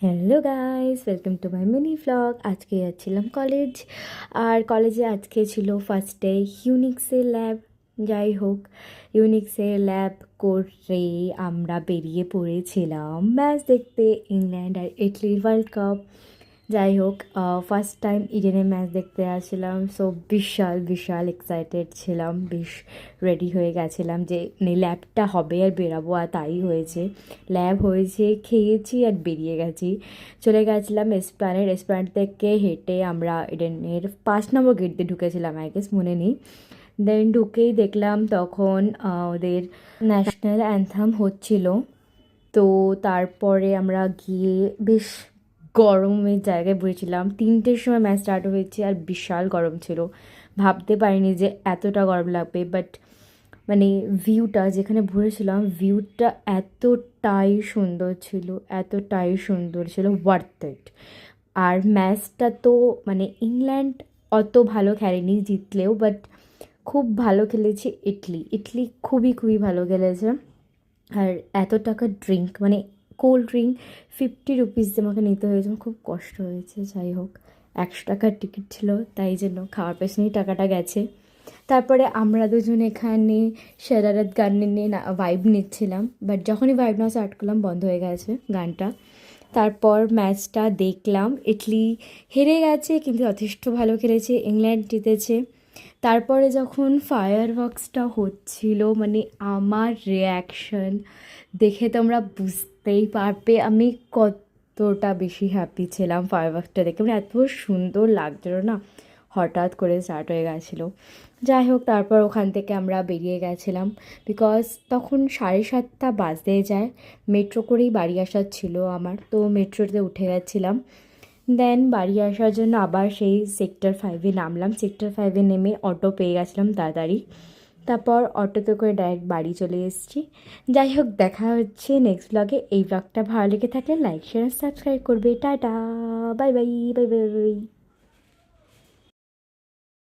Hello guys, welcome to my mini vlog. আজকে যাচ্ছিলাম college, আর কলেজে আজকে ছিল ফার্স্ট ডে ইউনিক্সের ল্যাব। যাই হোক, ইউনিক্সের ল্যাব করে আমরা বেরিয়ে পড়েছিলাম ম্যাচ দেখতে, ইংল্যান্ড আর ইটালির ওয়ার্ল্ড কাপ। যাই হোক, ফার্স্ট টাইম ইডেনে ম্যাচ দেখতে আসছিলাম, সো বিশাল বিশাল এক্সাইটেড ছিলাম, বেশ রেডি হয়ে গেছিলাম যে ল্যাবটা হবে আর বেরাবো, আর তাই হয়েছে। ল্যাব হয়েছে, খেয়েছি আর বেরিয়ে গেছি। চলে গেছিলাম এসপ্ল্যানেড থেকে হেঁটে আমরা ইডেনের 5 নম্বর গেট দিয়ে ঢুকেছিলাম, আই গেস মনে নেই। দেন ঢুকেই দেখলাম তখন ওদের ন্যাশনাল অ্যান্থাম হচ্ছিল। তো তারপরে আমরা গিয়ে বেশ গরমের জায়গায় বসেছিলাম। 3টের সময় ম্যাচ স্টার্ট হয়েছে আর বিশাল গরম ছিল, ভাবতে পারিনি যে এতটা গরম লাগবে। বাট মানে ভিউটা যেখানে বসেছিলাম, ভিউটা এতটাই সুন্দর ছিল, এতটাই সুন্দর ছিল, ওয়ার্থ ইট। আর ম্যাচটা তো মানে ইংল্যান্ড অত ভালো খেলেনি জিতলেও, বাট খুব ভালো খেলেছে ইটলি। ইটলি খুবই খুবই ভালো খেলেছে। আর এত টাকার ড্রিঙ্ক, মানে কোল্ড ড্রিঙ্ক 50 রুপিস দিয়ে আমাকে নিতে হয়েছে, আমার খুব কষ্ট হয়েছে। যাই হোক, 100 টাকার টিকিট ছিল, তাই জন্য খাওয়ার পেছনেই টাকাটা গেছে। তারপরে আমরা দুজন এখানে শরারত গান নিয়ে ভাইব নিচ্ছিলাম, বাট যখনই ভাইব নেওয়া স্টার্ট করলাম বন্ধ হয়ে গেছে গানটা। তারপর ম্যাচটা দেখলাম, ইটলি হেরে গেছে কিন্তু যথেষ্ট ভালো খেলেছে, ইংল্যান্ড জিতেছে। তারপরে যখন ফায়ার ওয়ার্কসটা হচ্ছিল, মানে আমার রিয়াকশন দেখে তোমরা বুঝতেই পারবে আমি কতটা বেশি হ্যাপি ছিলাম ফায়ার ওয়ার্কসটা দেখে। মানে এত সুন্দর লাগছিল না, হঠাৎ করে স্টার্ট হয়ে গেছিলো। যাই হোক, তারপর ওখান থেকে আমরা বেরিয়ে গেছিলাম, বিকজ তখন 7:30 বাজতে যায়। মেট্রো করেই বাড়ি আসার ছিল আমার, তো মেট্রোতে উঠে গেছিলাম। দেন বাড়ি আসার জন্য আবার সেই সেক্টর 5-এ নামলাম। সেক্টর 5-এ নেমে অটো পেয়ে গেছিলাম তাড়াতাড়ি, তারপর অটোতে করে ডাইরেক্ট বাড়ি চলে এসেছি। যাই হোক, দেখা হচ্ছে নেক্সট ব্লগে। এই ব্লগটা ভালো লেগে থাকলে লাইক শেয়ার সাবস্ক্রাইব করবে। Tata, bye bye, bye bye bye.